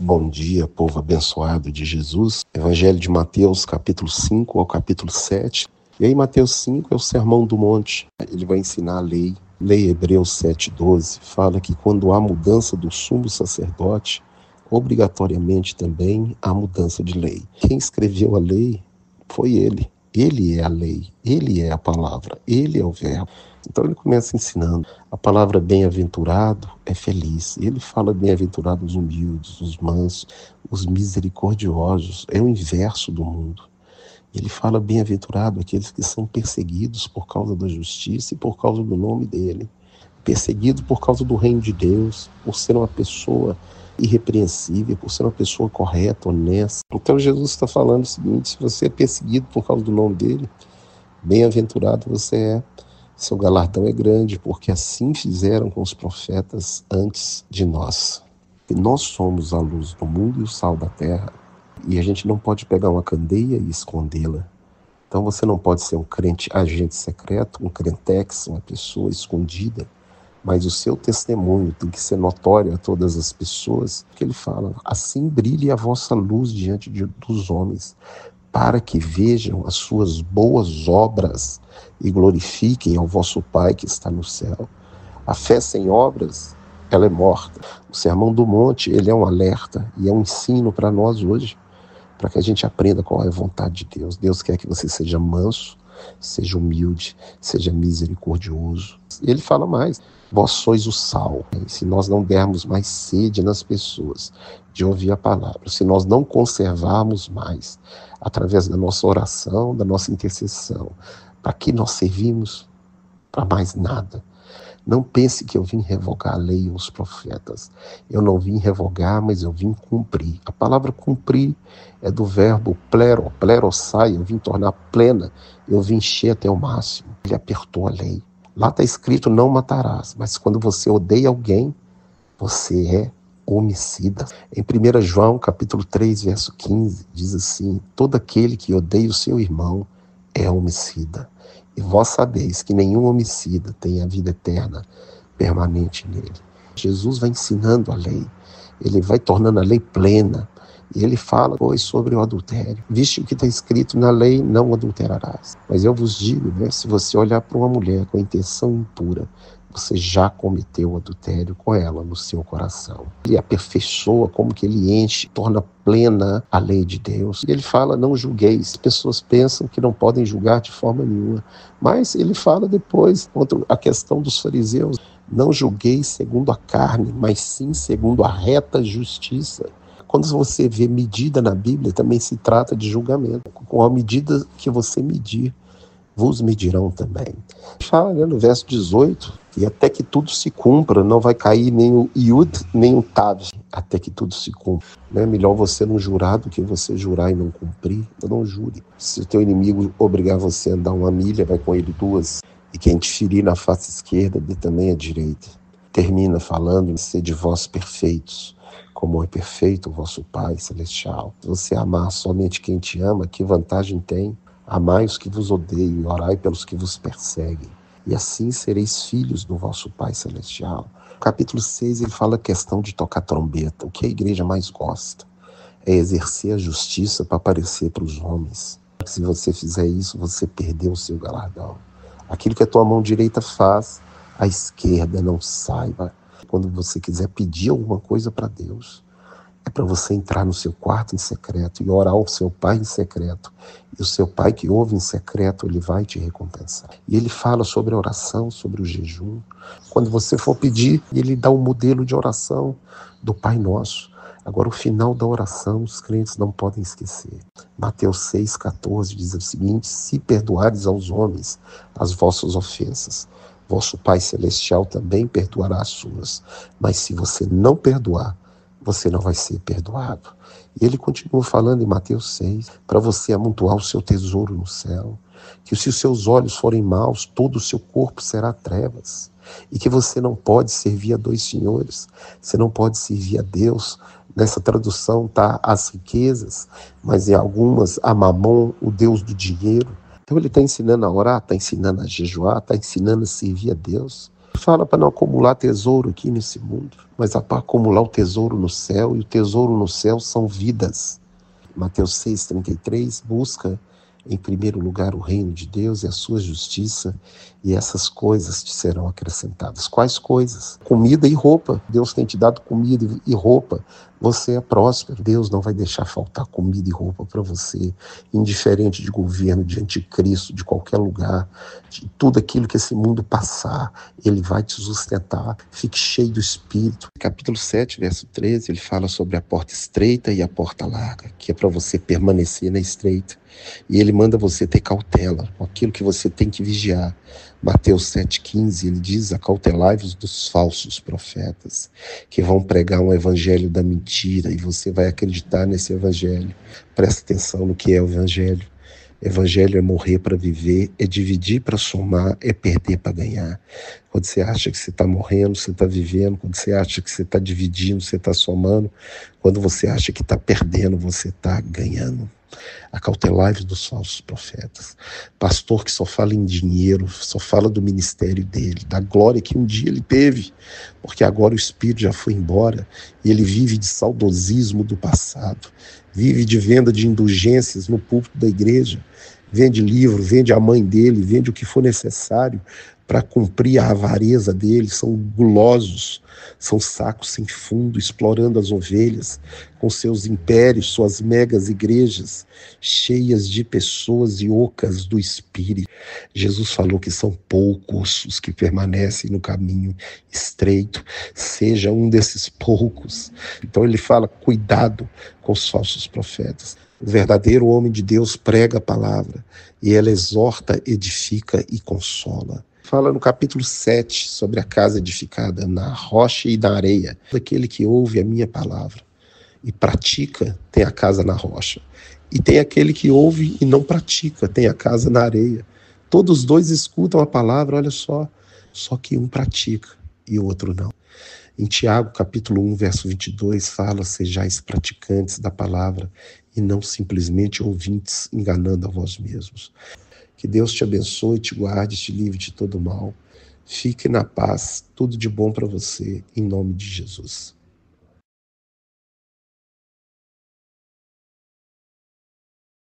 Bom dia, povo abençoado de Jesus. Evangelho de Mateus, capítulo 5 ao capítulo 7. E aí, Mateus 5 é o Sermão do Monte. Ele vai ensinar a lei. Lei Hebreus 7,12 fala que quando há mudança do sumo sacerdote, obrigatoriamente também há mudança de lei. Quem escreveu a lei foi ele. Ele é a lei, ele é a palavra, ele é o verbo. Então ele começa ensinando. A palavra bem-aventurado é feliz. Ele fala bem-aventurados os humildes, os mansos, os misericordiosos. É o inverso do mundo. Ele fala bem-aventurado aqueles que são perseguidos por causa da justiça e por causa do nome dele. Perseguido por causa do reino de Deus, por ser uma pessoa irrepreensível, por ser uma pessoa correta, honesta. Então Jesus está falando o seguinte: se você é perseguido por causa do nome dele, bem-aventurado você é. Seu galardão é grande, porque assim fizeram com os profetas antes de nós. E nós somos a luz do mundo e o sal da terra. E a gente não pode pegar uma candeia e escondê-la. Então você não pode ser um crente agente secreto, um crentex, uma pessoa escondida. Mas o seu testemunho tem que ser notório a todas as pessoas. Que ele fala: assim brilhe a vossa luz diante dos homens, para que vejam as suas boas obras e glorifiquem ao vosso Pai que está no céu. A fé sem obras, ela é morta. O Sermão do Monte, ele é um alerta e é um ensino para nós hoje, para que a gente aprenda qual é a vontade de Deus. Deus quer que você seja manso, seja humilde, seja misericordioso. E ele fala mais: vós sois o sal. E se nós não dermos mais sede nas pessoas de ouvir a palavra, se nós não conservarmos mais, através da nossa oração, da nossa intercessão, para que nós servimos? Para mais nada. Não pense que eu vim revogar a lei e os profetas. Eu não vim revogar, mas eu vim cumprir. A palavra cumprir é do verbo plero, plerosai, eu vim tornar plena, eu vim encher até o máximo. Ele apertou a lei. Lá está escrito: não matarás, mas quando você odeia alguém, você é homicida. Em 1 João, capítulo 3, verso 15, diz assim: todo aquele que odeia o seu irmão é homicida. E vós sabeis que nenhum homicida tem a vida eterna permanente nele. Jesus vai ensinando a lei. Ele vai tornando a lei plena. E ele fala, pois, sobre o adultério. Visto que está escrito na lei: não adulterarás. Mas eu vos digo, se você olhar para uma mulher com intenção impura, você já cometeu adultério com ela no seu coração. Ele aperfeiçoa, como que ele enche, torna plena a lei de Deus. E ele fala: não julgueis. As pessoas pensam que não podem julgar de forma nenhuma. Mas ele fala depois, contra a questão dos fariseus: não julgueis segundo a carne, mas sim segundo a reta justiça. Quando você vê medida na Bíblia, também se trata de julgamento. Com a medida que você medir, vos medirão também. Fala, no verso 18, e até que tudo se cumpra, não vai cair nem o Iud, nem o Tav, até que tudo se cumpra. É melhor você não jurar do que você jurar e não cumprir. Não jure. Se o teu inimigo obrigar você a andar 1 milha, vai com ele 2. E quem te ferir na face esquerda, dê também a direita. Termina falando: sede vós perfeitos, como é perfeito o vosso Pai Celestial. Se você amar somente quem te ama, que vantagem tem? Amai os que vos odeiam e orai pelos que vos perseguem. E assim sereis filhos do vosso Pai Celestial. No capítulo 6 ele fala a questão de tocar trombeta. O que a igreja mais gosta é exercer a justiça para aparecer para os homens. Se você fizer isso, você perdeu o seu galardão. Aquilo que a tua mão direita faz, a esquerda não saiba. Quando você quiser pedir alguma coisa para Deus, é para você entrar no seu quarto em secreto e orar ao seu Pai em secreto. E o seu Pai que ouve em secreto, ele vai te recompensar. E ele fala sobre a oração, sobre o jejum. Quando você for pedir, ele dá um modelo de oração do Pai Nosso. Agora, o final da oração, os crentes não podem esquecer. Mateus 6,14 diz o seguinte: se perdoares aos homens as vossas ofensas, vosso Pai Celestial também perdoará as suas. Mas se você não perdoar, você não vai ser perdoado. E ele continua falando em Mateus 6, para você amontoar o seu tesouro no céu, que se os seus olhos forem maus, todo o seu corpo será trevas, e que você não pode servir a 2 senhores, você não pode servir a Deus. Nessa tradução está as riquezas, mas em algumas a Mamon, o Deus do dinheiro. Então ele está ensinando a orar, está ensinando a jejuar, está ensinando a servir a Deus. Fala para não acumular tesouro aqui nesse mundo, mas para acumular o tesouro no céu, e o tesouro no céu são vidas. Mateus 6,33, busca em primeiro lugar o reino de Deus e a sua justiça, e essas coisas te serão acrescentadas. Quais coisas? Comida e roupa. Deus tem te dado comida e roupa. Você é próspero. Deus não vai deixar faltar comida e roupa para você, indiferente de governo, de anticristo, de qualquer lugar, de tudo aquilo que esse mundo passar, Ele vai te sustentar. Fique cheio do Espírito. Capítulo 7, verso 13, ele fala sobre a porta estreita e a porta larga, que é para você permanecer na estreita. E ele manda você ter cautela com aquilo que você tem que vigiar. Mateus 7,15, ele diz: acautelai-vos dos falsos profetas, que vão pregar um evangelho da mentira, e você vai acreditar nesse evangelho. Presta atenção no que é o evangelho. Evangelho é morrer para viver, é dividir para somar, é perder para ganhar. Quando você acha que você está morrendo, você está vivendo. Quando você acha que você está dividindo, você está somando. Quando você acha que está perdendo, você está ganhando. Acautelai-vos dos falsos profetas. Pastor que só fala em dinheiro, só fala do ministério dele, da glória que um dia ele teve, porque agora o Espírito já foi embora e ele vive de saudosismo do passado, vive de venda de indulgências no púlpito da igreja, vende livro, vende a mãe dele, vende o que for necessário para cumprir a avareza deles. São gulosos, são sacos sem fundo, explorando as ovelhas com seus impérios, suas megas igrejas, cheias de pessoas e ocas do Espírito. Jesus falou que são poucos os que permanecem no caminho estreito. Seja um desses poucos. Então ele fala, cuidado com os falsos profetas. O verdadeiro homem de Deus prega a palavra e ela exorta, edifica e consola. Fala no capítulo 7 sobre a casa edificada na rocha e na areia. Aquele que ouve a minha palavra e pratica tem a casa na rocha. E tem aquele que ouve e não pratica, tem a casa na areia. Todos os dois escutam a palavra, olha só que um pratica e o outro não. Em Tiago, capítulo 1, verso 22, fala: sejais praticantes da palavra e não simplesmente ouvintes, enganando a vós mesmos. Que Deus te abençoe, te guarde, te livre de todo mal. Fique na paz, tudo de bom para você, em nome de Jesus.